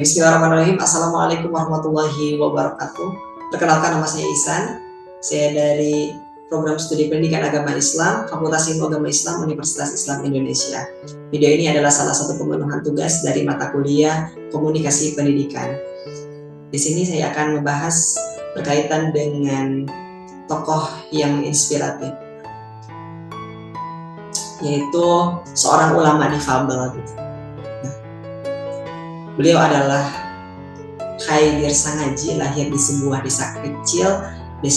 Bismillahirrahmanirrahim. Assalamualaikum warahmatullahi wabarakatuh. Perkenalkan, nama saya Ihsan. Saya dari program studi pendidikan agama Islam, Fakultas Ilmu Agama Islam, Universitas Islam Indonesia. Video ini adalah salah satu pemenuhan tugas dari mata kuliah Komunikasi Pendidikan. Di sini saya akan membahas berkaitan dengan tokoh yang inspiratif, yaitu seorang ulama difabel. Beliau adalah Khaidir Sangaji, lahir di sebuah desa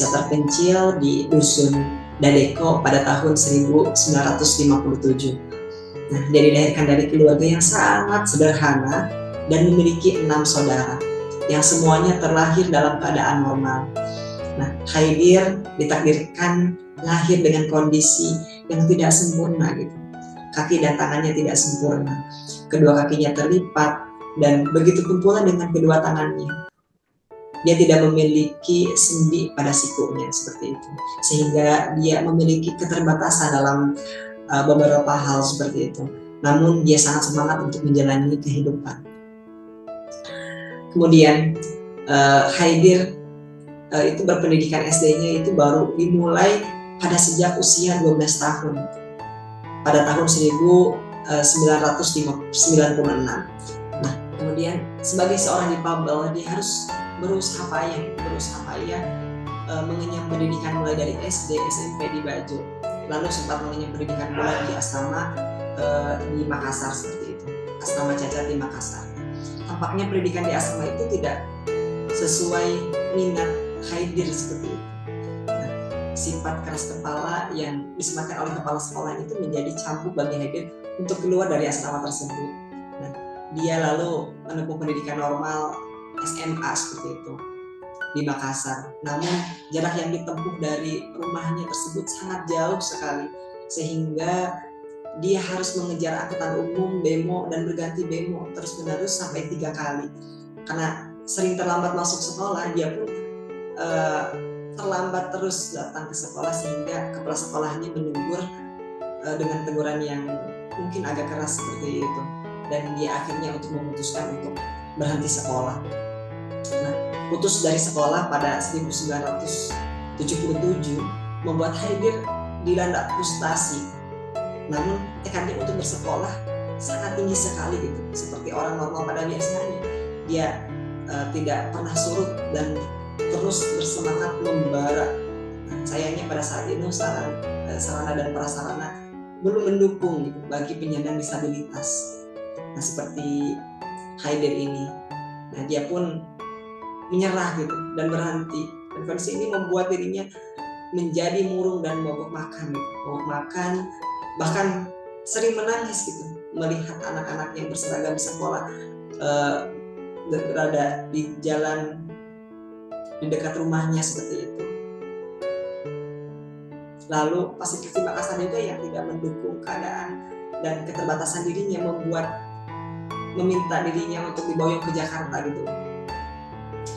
terpencil di Dusun Dadeko pada tahun 1957. Dia dilahirkan dari keluarga yang sangat sederhana dan memiliki 6 saudara yang semuanya terlahir dalam keadaan normal. Khaidir ditakdirkan lahir dengan kondisi yang tidak sempurna gitu. Kaki dan tangannya tidak sempurna. Kedua kakinya terlipat, dan begitu pun pula dengan kedua tangannya. Dia tidak memiliki sendi pada sikunya seperti itu, sehingga dia memiliki keterbatasan dalam beberapa hal seperti itu. Namun dia sangat semangat untuk menjalani kehidupan. Kemudian Khaidir itu berpendidikan SD-nya itu baru dimulai pada sejak usia 12 tahun pada tahun 1996. Kemudian sebagai seorang difabel, dia harus berusaha payah mengenyam pendidikan mulai dari SD, SMP di Bajo, lalu sempat mengenyam pendidikan pula di asrama di Makassar seperti itu, asrama cacat di Makassar. Tampaknya pendidikan di asrama itu tidak sesuai minat Khaidir seperti itu. Sifat keras kepala yang disematkan oleh kepala sekolah itu menjadi cambuk bagi Khaidir untuk keluar dari asrama tersebut. Dia lalu menempuh pendidikan normal SMA seperti itu di Makassar. Namun jarak yang ditempuh dari rumahnya tersebut sangat jauh sekali, sehingga dia harus mengejar angkutan umum, bemo, dan berganti bemo terus-menerus sampai 3 kali. Karena sering terlambat masuk sekolah, dia pun terlambat terus datang ke sekolah, sehingga kepala sekolahnya menegur dengan teguran yang mungkin agak keras seperti itu. Dan dia akhirnya memutuskan untuk berhenti sekolah. Putus dari sekolah pada 1977 membuat Khaidir dilanda frustasi. Namun tekadnya untuk bersekolah sangat tinggi sekali gitu, seperti orang normal pada biasanya. Dia tidak pernah surut dan terus bersemangat membara. Sayangnya pada saat itu sarana dan prasarana belum mendukung gitu, bagi penyandang disabilitas. Seperti Khaidir ini, dia pun menyerah gitu dan berhenti. Dan kondisi ini membuat dirinya menjadi murung dan mogok makan, bahkan sering menangis gitu melihat anak-anak yang berseragam di sekolah berada di jalan di dekat rumahnya seperti itu. Lalu fasilitas di Makassar juga yang tidak mendukung keadaan dan keterbatasan dirinya membuat meminta dirinya untuk diboyong ke Jakarta gitu,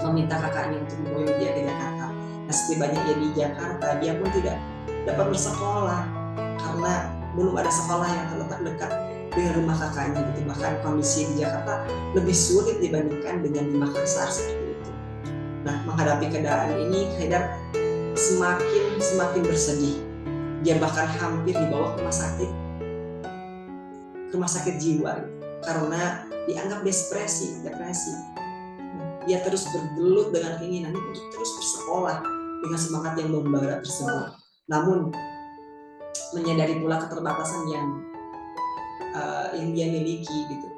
meminta kakaknya untuk diboyong dia ke Jakarta. Setibanya ia di Jakarta, dia pun tidak dapat bersekolah karena belum ada sekolah yang terletak dekat dengan rumah kakaknya gitu. Bahkan kondisi di Jakarta lebih sulit dibandingkan dengan di Makassar seperti itu. Menghadapi keadaan ini, Khaidir semakin bersedih. Dia bahkan hampir dibawa ke rumah sakit jiwa gitu, karena dianggap depresi. Dia terus bergelut dengan keinginan untuk terus bersekolah dengan semangat yang membara tersebut. Namun menyadari pula keterbatasan yang dia miliki gitu,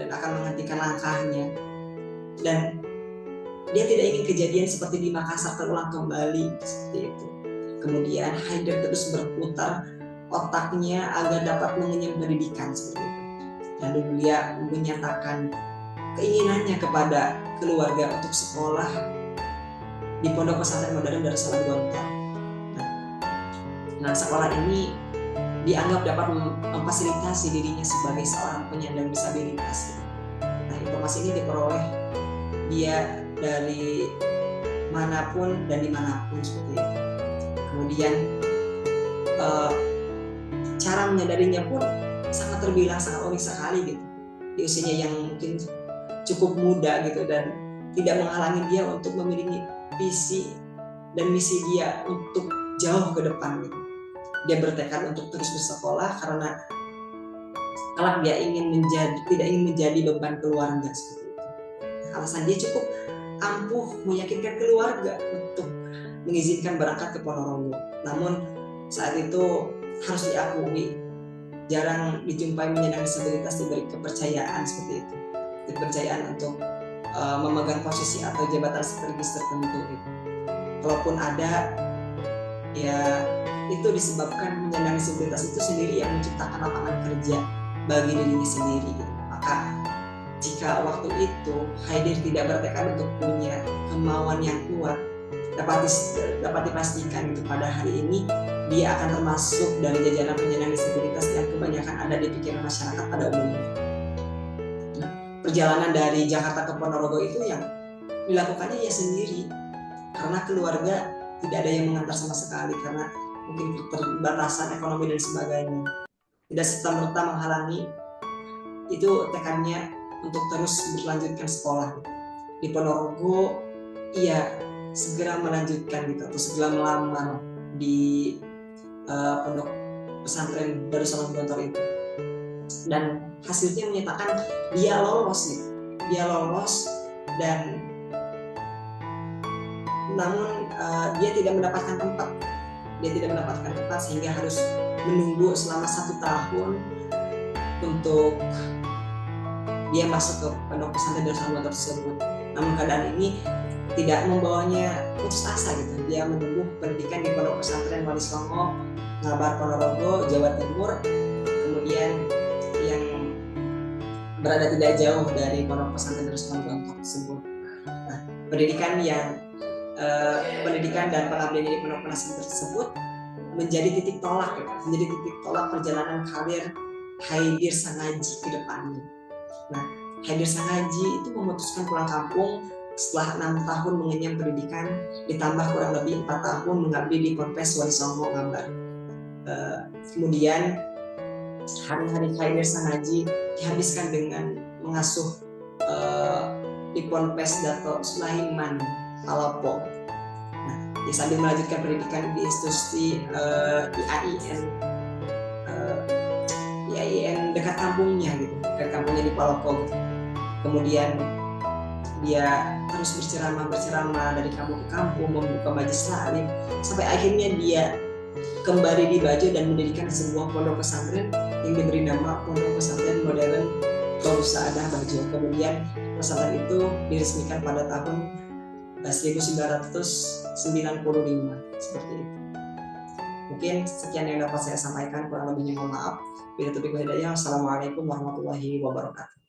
dan akan menghentikan langkahnya. Dan dia tidak ingin kejadian seperti di Makassar terulang kembali seperti itu. Kemudian Khaidir terus berputar otaknya agar dapat mengenyam pendidikan seperti itu. Lalu dia menyatakan keinginannya kepada keluarga untuk sekolah di Pondok Pesantren Modern Darussalam Gontor. Sekolah ini dianggap dapat memfasilitasi dirinya sebagai seorang penyandang disabilitas. Informasi ini diperoleh dia dari manapun dan dimanapun seperti itu. Kemudian cara menyadarinya pun sangat terbilang sangat unik sekali gitu. Di usianya yang mungkin cukup muda gitu, dan tidak menghalangi dia untuk memiliki visi dan misi dia untuk jauh ke depan gitu. Dia bertekad untuk terus bersekolah karena kelak dia tidak ingin menjadi beban keluarga seperti itu. Alasan dia cukup ampuh meyakinkan keluarga untuk mengizinkan berangkat ke Ponorogo. Namun saat itu harus diakui jarang dijumpai penyandang disabilitas diberi kepercayaan seperti itu, kepercayaan untuk memegang posisi atau jabatan strategis tertentu gitu. Kalaupun ada, ya itu disebabkan penyandang disabilitas itu sendiri yang menciptakan lapangan kerja bagi dirinya sendiri gitu. Maka jika waktu itu Haidir tidak bertekad untuk punya kemauan yang kuat, dapat dipastikan gitu, pada hari ini dia akan termasuk dari jajaran penyandang disabilitas yang kebanyakan ada di pikiran masyarakat pada umumnya. Nah, perjalanan dari Jakarta ke Ponorogo itu yang dilakukannya ia sendiri, karena keluarga tidak ada yang mengantar sama sekali karena mungkin keterbatasan ekonomi dan sebagainya. Tidak serta-merta menghalangi itu tekadnya untuk terus berlanjutkan sekolah. Di Ponorogo ia segera melanjutkan gitu, atau segera melamar di pondok pesantren Darussalam Gontor itu, dan hasilnya menyatakan dia lolos gitu. Dia lolos, dan namun dia tidak mendapatkan tempat. Sehingga harus menunggu selama 1 tahun untuk dia masuk ke pondok pesantren Darussalam Gontor tersebut. Namun keadaan ini tidak membawanya putus asa gitu. Dia menunggu pendidikan di pondok pesantren Wali Songo, Ngabar, Ponorogo, Jawa Timur, kemudian yang berada tidak jauh dari pondok pesantren Darussalam Gontor tersebut. Nah, pendidikan dan pengabdian di pondok pesantren tersebut menjadi titik tolak perjalanan karir Haidir Sangaji ke depannya. Nah, Haidir Sangaji itu memutuskan pulang kampung setelah 6 tahun mengenyam pendidikan, ditambah kurang lebih 4 tahun mengabdi di Ponpes Wali Songo Ngabar. Kemudian hari-hari Haidir Sangaji dihabiskan dengan mengasuh di Ponpes Dato Sulaiman Palopo. Nah, dia sambil melanjutkan pendidikan di institusi IAIN dekat kampungnya di Palopo gitu. Kemudian dia terus berceramah dari kampung ke kampung, membuka majelis taklim, sampai akhirnya dia kembali di Bajo dan mendirikan sebuah pondok pesantren yang diberi nama Pondok Pesantren Modern Darus Saadah Bajo. Kemudian pesantren itu diresmikan pada tahun 1995 seperti itu. Mungkin sekian yang dapat saya sampaikan, kurang lebihnya mohon maaf. Bila taufiq wal hidayah. Wassalamualaikum warahmatullahi wabarakatuh.